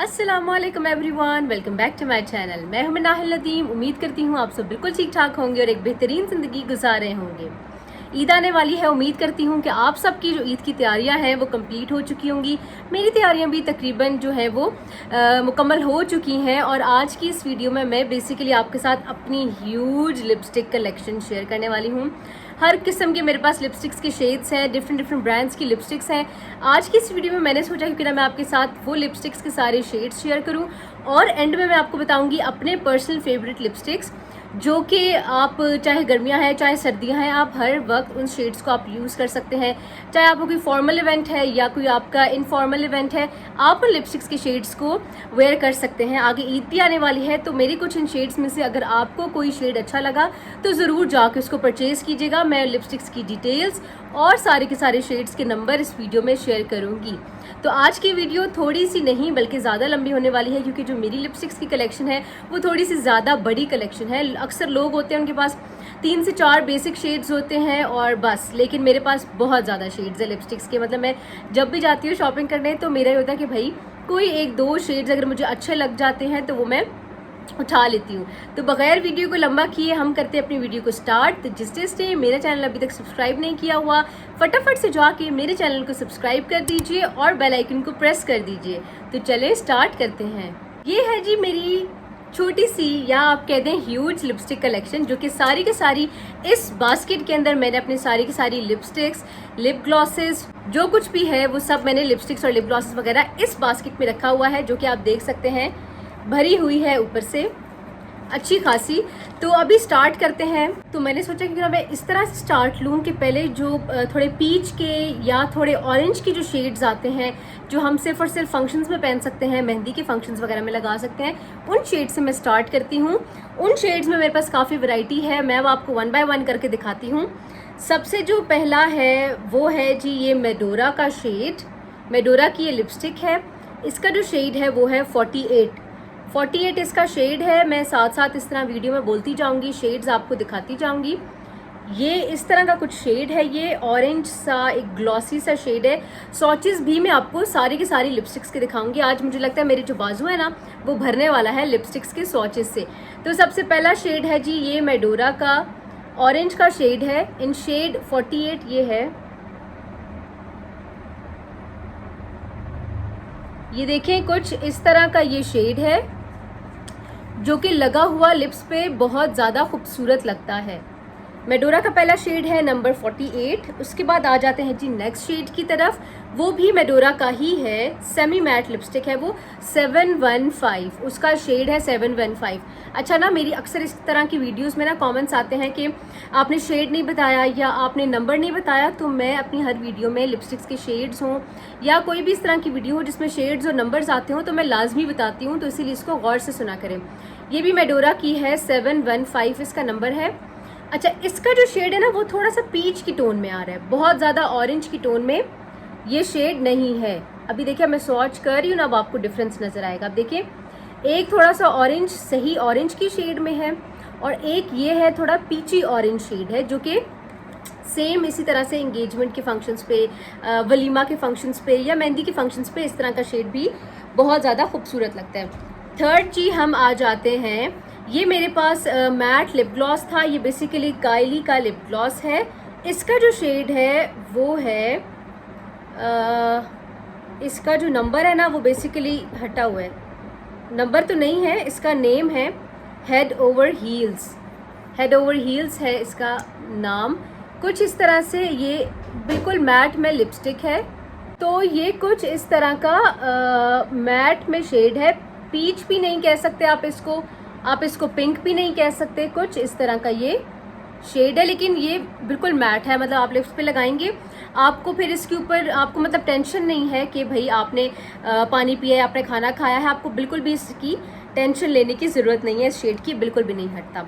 अस्सलामुअलैकुम everyone, welcome back to my channel. मैं हूं नाहिल नदीम। उम्मीद करती हूं आप सब बिल्कुल ठीक ठाक होंगे और एक बेहतरीन ज़िंदगी गुजार रहे होंगे। ईद आने वाली है, उम्मीद करती हूं कि आप सबकी जो ईद की तैयारियां हैं वो कंप्लीट हो चुकी होंगी। मेरी तैयारियां भी तकरीबन जो है वो मुकम्मल हो चुकी हैं। और आज की इस वीडियो में मैं बेसिकली आपके साथ अपनी ह्यूज लिपस्टिक कलेक्शन शेयर करने वाली हूँ। हर किस्म के मेरे पास लिपस्टिक्स के शेड्स हैं, डिफरेंट ब्रांड्स की लिपस्टिक्स हैं। आज की इस वीडियो में मैंने सोचा कि ना मैं आपके साथ वो लिपस्टिक्स के सारे शेड्स शेयर करूं और एंड में मैं आपको बताऊंगी अपने पर्सनल फेवरेट लिपस्टिक्स, जो कि आप चाहे गर्मियां हैं चाहे सर्दियां हैं, आप हर वक्त उन शेड्स को आप यूज़ कर सकते हैं। चाहे आपको कोई फॉर्मल इवेंट है या कोई आपका इनफॉर्मल इवेंट है, आप उन लिपस्टिक्स के शेड्स को वेयर कर सकते हैं। आगे ईद भी आने वाली है, तो मेरी कुछ इन शेड्स में से अगर आपको कोई शेड अच्छा लगा तो ज़रूर जाकर उसको परचेज़ कीजिएगा। मैं लिपस्टिक्स की डिटेल्स और सारे के सारे शेड्स के नंबर इस वीडियो में शेयर करूँगी। तो आज की वीडियो थोड़ी सी नहीं बल्कि ज़्यादा लंबी होने वाली है, क्योंकि जो मेरी लिपस्टिक्स की कलेक्शन है वो थोड़ी सी ज़्यादा बड़ी कलेक्शन है। अक्सर लोग होते हैं उनके पास 3 से 4 बेसिक शेड्स होते हैं और बस, लेकिन मेरे पास बहुत ज़्यादा शेड्स है लिपस्टिक्स के। मतलब मैं जब भी जाती हूँ शॉपिंग करने तो मेरा ये होता है कि भाई कोई 1-2 शेड्स अगर मुझे अच्छे लग जाते हैं तो वो मैं उठा लेती हूँ। तो बगैर वीडियो को लंबा किए हम करते हैं अपनी वीडियो को स्टार्ट। तो जिसने मेरा चैनल अभी तक सब्सक्राइब नहीं किया हुआ, फटाफट से जाके मेरे चैनल को सब्सक्राइब कर दीजिए और बेल आइकन को प्रेस कर दीजिए। तो चलें स्टार्ट करते हैं। ये है जी मेरी छोटी सी या आप कह दें ह्यूज लिपस्टिक कलेक्शन, जो कि सारी की सारी इस बास्केट के अंदर मैंने अपनी सारी की सारी लिपस्टिक्स, लिप ग्लॉसेस, जो कुछ भी है वो सब मैंने लिपस्टिक्स और लिप ग्लॉसेस वगैरह इस बास्केट में रखा हुआ है, जो कि आप देख सकते हैं भरी हुई है ऊपर से अच्छी खासी। तो अभी स्टार्ट करते हैं। तो मैंने सोचा कि मैं इस तरह से स्टार्ट लूँ कि पहले जो थोड़े पीच के या थोड़े ऑरेंज के जो शेड्स आते हैं, जो हम सिर्फ और सिर्फ फंक्शंस में पहन सकते हैं, मेहंदी के फंक्शंस वगैरह में लगा सकते हैं, उन शेड्स से मैं स्टार्ट करती हूँ। उन शेड्स में मेरे पास काफ़ी वैरायटी है, मैं वो आपको 1 बाय 1 करके दिखाती हूँ। सबसे जो पहला है वो है जी ये मेडोरा का शेड। मेडोरा की ये लिपस्टिक है। इसका जो शेड है वो है 48 इसका शेड है। मैं साथ साथ इस तरह वीडियो में बोलती जाऊंगी, शेड्स आपको दिखाती जाऊंगी। ये इस तरह का कुछ शेड है, ये ऑरेंज सा एक ग्लॉसी सा शेड है। स्वॉचेस भी मैं आपको सारी की सारी लिपस्टिक्स के दिखाऊंगी। आज मुझे लगता है मेरे जो बाजू है ना वो भरने वाला है लिपस्टिक्स के स्वॉचेस से। तो सबसे पहला शेड है जी ये मेडोरा का ऑरेंज का शेड है, इन शेड 48 ये है। ये देखें कुछ इस तरह का ये शेड है, जो कि लगा हुआ लिप्स पे बहुत ज़्यादा खूबसूरत लगता है। मेडोरा का पहला शेड है नंबर 48। उसके बाद आ जाते हैं जी नेक्स्ट शेड की तरफ। वो भी मेडोरा का ही है, सेमी मैट लिपस्टिक है वो, 715 उसका शेड है 715। अच्छा ना, मेरी अक्सर इस तरह की वीडियोस में ना कमेंट्स आते हैं कि आपने शेड नहीं बताया या आपने नंबर नहीं बताया। तो मैं अपनी हर वीडियो में लिपस्टिक्स के शेड्स हों या कोई भी इस तरह की वीडियो हो जिसमें शेड्स और नंबर्स आते हों तो मैं लाजमी बताती हूँ, तो इसीलिए इसको गौर से सुना करें। ये भी मेडोरा की है, 715 इसका नंबर है। अच्छा, इसका जो शेड है ना वो थोड़ा सा पीच की टोन में आ रहा है, बहुत ज़्यादा ऑरेंज की टोन में ये शेड नहीं है। अभी देखिए मैं स्वॉच कर रही हूँ ना, अब आपको डिफरेंस नज़र आएगा। अब देखिए एक थोड़ा सा ऑरेंज, सही ऑरेंज की शेड में है, और एक ये है थोड़ा पीची ऑरेंज शेड है, जो कि सेम इसी तरह से इंगेजमेंट के फंक्शंस पे, वलीमा के फंक्शंस पे या मेहंदी के फंक्शंस पे इस तरह का शेड भी बहुत ज़्यादा खूबसूरत लगता है। थर्ड जी हम आ जाते हैं, ये मेरे पास मैट लिप ग्लॉस था। ये बेसिकली काइली का लिप ग्लॉस है। इसका जो शेड है वो है इसका जो नंबर है ना वो बेसिकली हटा हुआ है, नंबर तो नहीं है, इसका नेम है head over heels. Head over heels है इसका नाम। कुछ इस तरह से ये बिल्कुल मैट में लिपस्टिक है। तो ये कुछ इस तरह का मैट में शेड है। पीच भी नहीं कह सकते आप इसको पिंक भी नहीं कह सकते, कुछ इस तरह का ये शेड है, लेकिन ये बिल्कुल मैट है। मतलब आप लिप्स पे लगाएंगे, आपको फिर इसके ऊपर आपको मतलब टेंशन नहीं है कि भाई आपने पानी पिया है, आपने खाना खाया है, आपको बिल्कुल भी इसकी टेंशन लेने की ज़रूरत नहीं है। इस शेड की बिल्कुल भी नहीं हटता।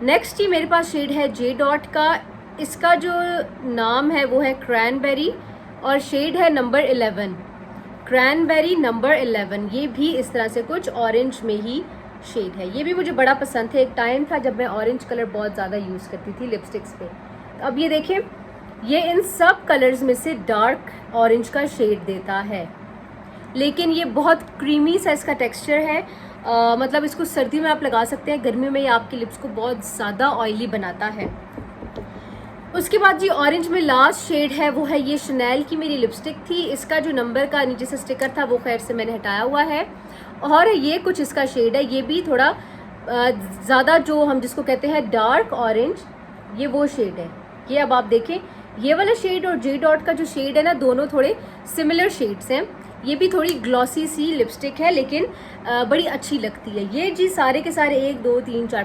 नेक्स्ट ही मेरे पास शेड है जे डॉट का। इसका जो नाम है वो है क्रैनबेरी और शेड है नंबर 11, क्रैनबेरी नंबर 11। ये भी इस तरह से कुछ ऑरेंज में ही शेड है। ये भी मुझे बड़ा पसंद है। एक टाइम था जब मैं ऑरेंज कलर बहुत ज़्यादा यूज़ करती थी लिपस्टिक्स पे। तो अब ये देखें, ये इन सब कलर्स में से डार्क ऑरेंज का शेड देता है। लेकिन ये बहुत क्रीमी सा इसका टेक्सचर है। मतलब इसको सर्दी में आप लगा सकते हैं, गर्मी में ये आपकी लिप्स को बहुत ज़्यादा ऑयली बनाता है। उसके बाद जी ऑरेंज में लास्ट शेड है वो है ये शनैल की मेरी लिपस्टिक थी। इसका जो नंबर का नीचे से स्टिकर था वो खैर से मैंने हटाया हुआ है, और ये कुछ इसका शेड है। ये भी थोड़ा ज़्यादा जो हम जिसको कहते हैं डार्क ऑरेंज, ये वो शेड है। ये अब आप देखें, ये वाला शेड और जे डॉट का जो शेड है ना, दोनों थोड़े सिमिलर शेड्स हैं। ये भी थोड़ी ग्लॉसी सी लिपस्टिक है, लेकिन बड़ी अच्छी लगती है। ये जी सारे के सारे 1 2 3 4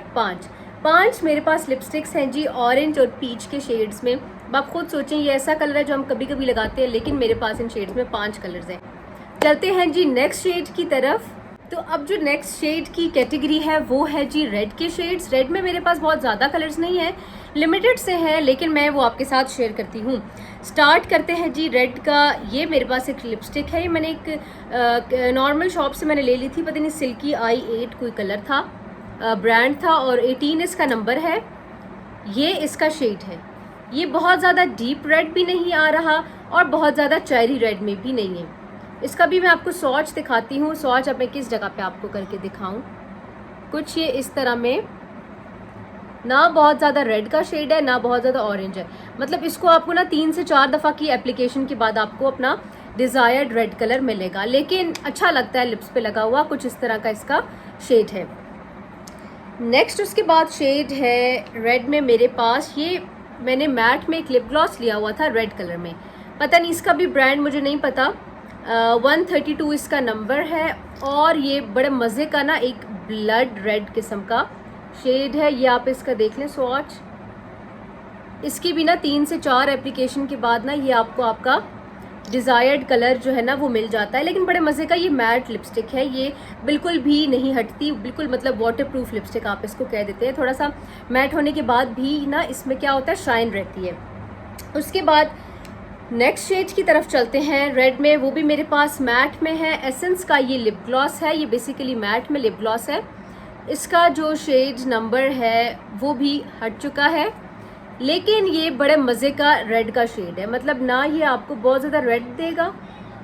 5 मेरे पास लिपस्टिक्स हैं जी ऑरेंज और पीच के शेड्स में। अब आप खुद सोचें, ये ऐसा कलर है जो हम कभी कभी लगाते हैं, लेकिन मेरे पास इन शेड्स में 5 कलर्स हैं। चलते हैं जी नेक्स्ट शेड की तरफ। तो अब जो नेक्स्ट शेड की कैटेगरी है वो है जी रेड के शेड्स। रेड में मेरे पास बहुत ज़्यादा कलर्स नहीं है, लिमिटेड से हैं, लेकिन मैं वो आपके साथ शेयर करती हूँ। स्टार्ट करते हैं जी रेड का। ये मेरे पास एक लिपस्टिक है, ये मैंने एक नॉर्मल शॉप से मैंने ले ली थी, पता नहीं सिल्की i8 कोई कलर था, ब्रांड था, और 18 इसका नंबर है। ये इसका शेड है। ये बहुत ज़्यादा डीप रेड भी नहीं आ रहा और बहुत ज़्यादा चेरी रेड में भी नहीं है। इसका भी मैं आपको स्वॉच दिखाती हूँ। स्वॉच अब मैं किस जगह पे आपको करके दिखाऊं। कुछ ये इस तरह में, ना बहुत ज़्यादा रेड का शेड है ना बहुत ज़्यादा ऑरेंज है। मतलब इसको आपको ना 3 से 4 दफ़ा की एप्लीकेशन के बाद आपको अपना डिज़ायर्ड रेड कलर मिलेगा, लेकिन अच्छा लगता है लिप्स पे लगा हुआ। कुछ इस तरह का इसका शेड है। नेक्स्ट उसके बाद शेड है रेड में मेरे पास, ये मैंने मैट में एक लिप ग्लॉस लिया हुआ था रेड कलर में, पता नहीं इसका भी ब्रांड मुझे नहीं पता। 132 इसका नंबर है, और ये बड़े मज़े का ना एक ब्लड रेड किस्म का शेड है। ये आप इसका देख लें स्वॉच। इसकी भी ना 3 से 4 एप्लीकेशन के बाद ना ये आपको आपका डिज़ायर्ड कलर जो है ना वो मिल जाता है। लेकिन बड़े मज़े का ये मैट लिपस्टिक है, ये बिल्कुल भी नहीं हटती, बिल्कुल मतलब वाटरप्रूफ लिपस्टिक आप इसको कह देते हैं। थोड़ा सा मैट होने के बाद भी ना इसमें क्या होता है, शाइन रहती है। उसके बाद नेक्स्ट शेड की तरफ चलते हैं रेड में। वो भी मेरे पास मैट में है, एसेंस का ये लिप ग्लॉस है। ये बेसिकली मैट में लिप ग्लॉस है। इसका जो शेड नंबर है वो भी हट चुका है, लेकिन ये बड़े मज़े का रेड का शेड है। मतलब ना ये आपको बहुत ज़्यादा रेड देगा,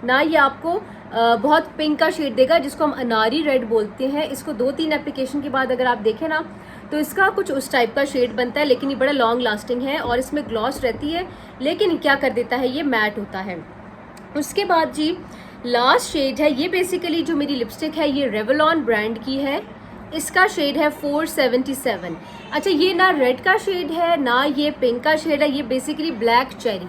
ना ये आपको बहुत पिंक का शेड देगा, जिसको हम अनारी रेड बोलते हैं। इसको 2-3 एप्लीकेशन के बाद अगर आप देखें ना तो इसका कुछ उस टाइप का शेड बनता है, लेकिन ये बड़ा लॉन्ग लास्टिंग है और इसमें ग्लॉस रहती है, लेकिन क्या कर देता है, ये मैट होता है। उसके बाद जी लास्ट शेड है, ये बेसिकली जो मेरी लिपस्टिक है ये रेवलॉन ब्रांड की है। इसका शेड है 477। अच्छा, ये ना रेड का शेड है ना ये पिंक का शेड है, ये बेसिकली ब्लैक चेरी,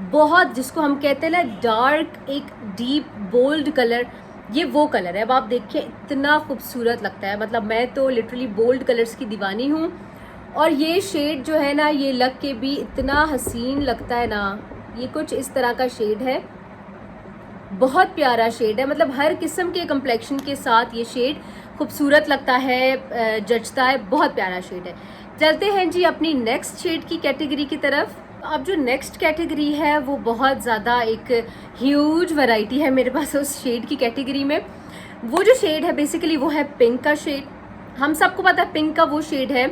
बहुत जिसको हम कहते हैं ना डार्क एक डीप बोल्ड कलर, ये वो कलर है। अब आप देखिए इतना खूबसूरत लगता है, मतलब मैं तो लिटरली बोल्ड कलर्स की दीवानी हूँ। और ये शेड जो है ना ये लग के भी इतना हसीन लगता है ना। ये कुछ इस तरह का शेड है, बहुत प्यारा शेड है। मतलब हर किस्म के कम्प्लेक्शन के साथ ये शेड खूबसूरत लगता है, जचता है, बहुत प्यारा शेड है। चलते हैं जी अपनी नेक्स्ट शेड की कैटेगरी की तरफ। अब जो नेक्स्ट कैटेगरी है वो बहुत ज़्यादा एक ह्यूज वैरायटी है मेरे पास उस शेड की कैटेगरी में। वो जो शेड है बेसिकली वो है पिंक का शेड। हम सबको पता है पिंक का वो शेड है।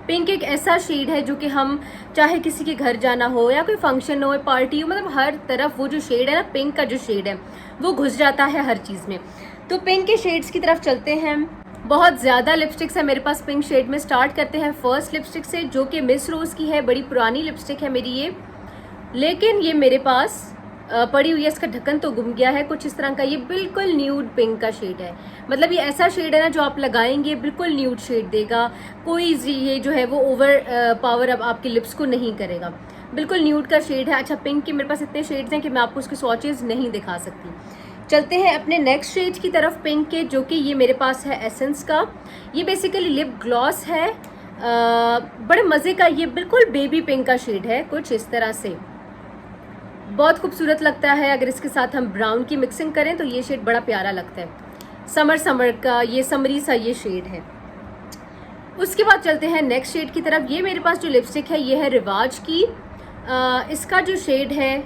पिंक एक ऐसा शेड है जो कि हम चाहे किसी के घर जाना हो या कोई फंक्शन हो, पार्टी हो, मतलब हर तरफ वो जो शेड है ना, पिंक का जो शेड है वो घुस जाता है हर चीज़ में। तो पिंक के शेड्स की तरफ चलते हैं। बहुत ज़्यादा लिपस्टिक्स है मेरे पास पिंक शेड में। स्टार्ट करते हैं फर्स्ट लिपस्टिक से, जो कि मिस रोज़ की है। बड़ी पुरानी लिपस्टिक है मेरी ये, लेकिन ये मेरे पास पड़ी हुई है। इसका ढक्कन तो गुम गया है कुछ इस तरह का। ये बिल्कुल न्यूड पिंक का शेड है। मतलब ये ऐसा शेड है ना जो आप लगाएंगे बिल्कुल न्यूड शेड देगा, कोई ये जो है वो ओवर पावर अब आपके लिप्स को नहीं करेगा, बिल्कुल न्यूड का शेड है। अच्छा, पिंक के मेरे पास इतने शेड्स हैं कि मैं आपको उसके स्वॉचेस नहीं दिखा सकती। चलते हैं अपने नेक्स्ट शेड की तरफ पिंक के, जो कि ये मेरे पास है एसेंस का। ये बेसिकली लिप ग्लॉस है, बड़े मज़े का। ये बिल्कुल बेबी पिंक का शेड है, कुछ इस तरह से, बहुत खूबसूरत लगता है। अगर इसके साथ हम ब्राउन की मिक्सिंग करें तो ये शेड बड़ा प्यारा लगता है। समर का ये समरी सा ये शेड है। उसके बाद चलते हैं नेक्स्ट शेड की तरफ। ये मेरे पास जो लिपस्टिक है ये है रिवाज की। इसका जो शेड है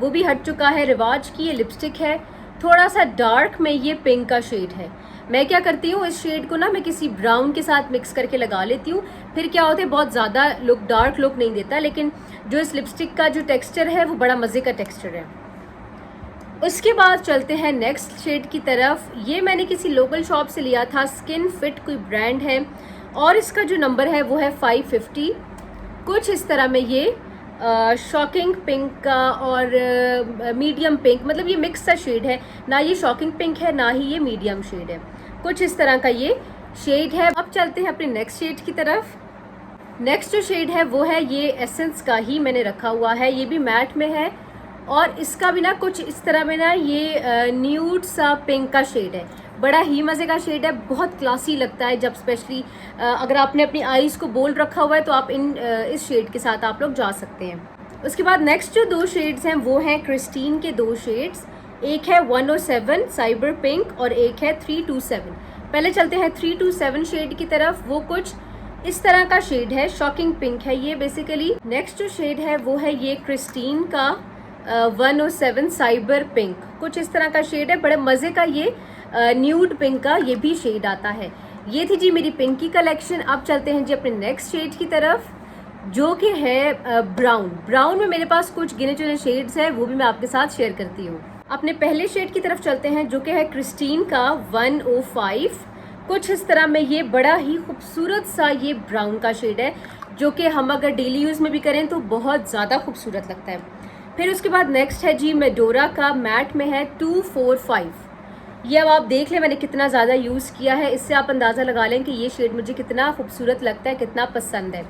वो भी हट चुका है। रिवाज की ये लिपस्टिक है, थोड़ा सा डार्क में ये पिंक का शेड है। मैं क्या करती हूँ, इस शेड को ना मैं किसी ब्राउन के साथ मिक्स करके लगा लेती हूँ। फिर क्या होता है, बहुत ज़्यादा लुक डार्क लुक नहीं देता, लेकिन जो इस लिपस्टिक का जो टेक्सचर है वो बड़ा मज़े का टेक्सचर है। उसके बाद चलते हैं नेक्स्ट शेड की तरफ। ये मैंने किसी लोकल शॉप से लिया था, स्किन फिट कोई ब्रांड है, और इसका जो नंबर है वो है 550। कुछ इस तरह में ये शॉकिंग पिंक का और मीडियम पिंक, मतलब ये मिक्स सा शेड है, ना ये शॉकिंग पिंक है ना ही ये मीडियम शेड है, कुछ इस तरह का ये शेड है। अब चलते हैं अपने नेक्स्ट शेड की तरफ। नेक्स्ट जो शेड है वो है ये एसेंस का ही मैंने रखा हुआ है, ये भी मैट में है, और इसका भी ना कुछ इस तरह में ना ये न्यूड सा पिंक का शेड है, बड़ा ही मज़े का शेड है, बहुत क्लासी लगता है जब स्पेशली अगर आपने अपनी आईज को बोल्ड रखा हुआ है तो आप इस शेड के साथ आप लोग जा सकते हैं। उसके बाद नेक्स्ट जो दो शेड्स हैं वो हैं क्रिस्टीन के दो शेड्स, एक है 107 साइबर पिंक और एक है 327। पहले चलते हैं 327 शेड की तरफ। वो कुछ इस तरह का शेड है, शॉकिंग पिंक है ये बेसिकली। नेक्स्ट जो शेड है वो है ये क्रिस्टीन का 107 साइबर पिंक, कुछ इस तरह का शेड है, बड़े मज़े का ये न्यूड पिंक का ये भी शेड आता है। ये थी जी मेरी पिंक की कलेक्शन। अब चलते हैं जी अपने नेक्स्ट शेड की तरफ जो कि है ब्राउन। ब्राउन में मेरे पास कुछ गिने चुने शेड्स हैं, वो भी मैं आपके साथ शेयर करती हूँ। अपने पहले शेड की तरफ चलते हैं जो कि है क्रिस्टीन का 105। कुछ इस तरह में ये बड़ा ही खूबसूरत सा ये ब्राउन का शेड है, जो कि हम अगर डेली यूज़ में भी करें तो बहुत ज़्यादा खूबसूरत लगता है। फिर उसके बाद नेक्स्ट है जी मेडोरा का, मैट में है 245। ये अब आप देख लें मैंने कितना ज़्यादा यूज़ किया है, इससे आप अंदाज़ा लगा लें कि ये शेड मुझे कितना खूबसूरत लगता है, कितना पसंद है।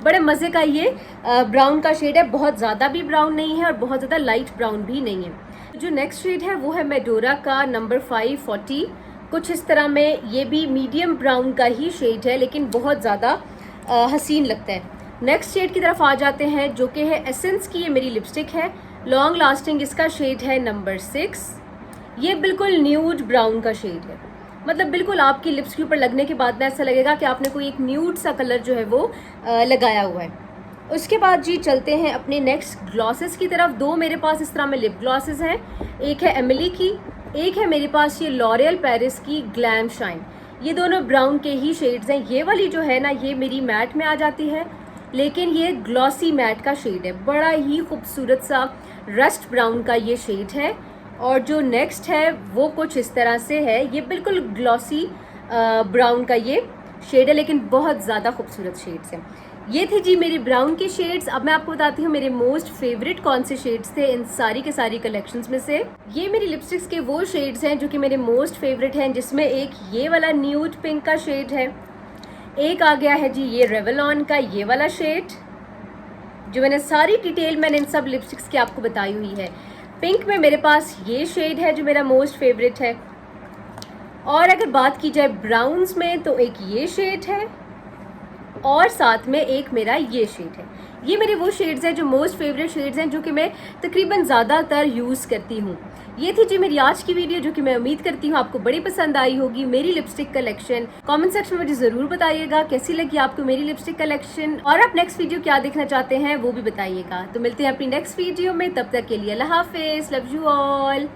बड़े मज़े का ये ब्राउन का शेड है, बहुत ज़्यादा भी ब्राउन नहीं है और बहुत ज़्यादा लाइट ब्राउन भी नहीं है। जो नेक्स्ट शेड है वो है मेडोरा का नंबर 540। कुछ इस तरह में ये भी मीडियम ब्राउन का ही शेड है, लेकिन बहुत ज़्यादा हसीन लगता है। नेक्स्ट शेड की तरफ आ जाते हैं जो कि है एसेंस की, ये मेरी लिपस्टिक है, लॉन्ग लास्टिंग, इसका शेड है नंबर 6। ये बिल्कुल न्यूड ब्राउन का शेड है, मतलब बिल्कुल आपकी लिप्स के ऊपर लगने के बाद ना ऐसा लगेगा कि आपने कोई एक न्यूड सा कलर जो है वो लगाया हुआ है। उसके बाद जी चलते हैं अपने नेक्स्ट ग्लॉसेस की तरफ। दो मेरे पास इस तरह में लिप ग्लॉसेस हैं, एक है एमिली की, एक है मेरे पास ये लॉरियल पेरिस की ग्लैम शाइन। ये दोनों ब्राउन के ही शेड्स हैं। ये वाली जो है ना ये मेरी मैट में आ जाती है, लेकिन ये ग्लॉसी मैट का शेड है, बड़ा ही खूबसूरत सा रस्ट ब्राउन का ये शेड है। और जो नेक्स्ट है वो कुछ इस तरह से है, ये बिल्कुल ग्लॉसी ब्राउन का ये शेड है, लेकिन बहुत ज़्यादा खूबसूरत शेड्स हैं। ये थी जी मेरी ब्राउन की शेड्स। अब मैं आपको बताती हूँ मेरे मोस्ट फेवरेट कौन से शेड्स थे इन सारी के सारी कलेक्शंस में से। ये मेरी लिपस्टिक्स के वो शेड्स हैं जो कि मेरे मोस्ट फेवरेट हैं, जिसमें एक ये वाला न्यूड पिंक का शेड है, एक आ गया है जी ये रेवलॉन का ये वाला शेड, जो मैंने सारी डिटेल मैंने इन सब लिपस्टिक्स की आपको बताई हुई है। पिंक में मेरे पास ये शेड है जो मेरा मोस्ट फेवरेट है, और अगर बात की जाए ब्राउन्स में तो एक ये शेड है और साथ में एक मेरा ये शेड है। ये मेरे वो शेड्स हैं जो मोस्ट फेवरेट शेड्स हैं, जो कि मैं तकरीबन ज़्यादातर यूज़ करती हूँ। ये थी जी मेरी आज की वीडियो, जो कि मैं उम्मीद करती हूँ आपको बड़ी पसंद आई होगी मेरी लिपस्टिक कलेक्शन। कमेंट सेक्शन में मुझे ज़रूर बताइएगा कैसी लगी आपको मेरी लिपस्टिक कलेक्शन, और आप नेक्स्ट वीडियो क्या देखना चाहते हैं वो भी बताइएगा। तो मिलते हैं अपनी नेक्स्ट वीडियो में, तब तक के लिए अल्लाह हाफिज़, लव यू ऑल।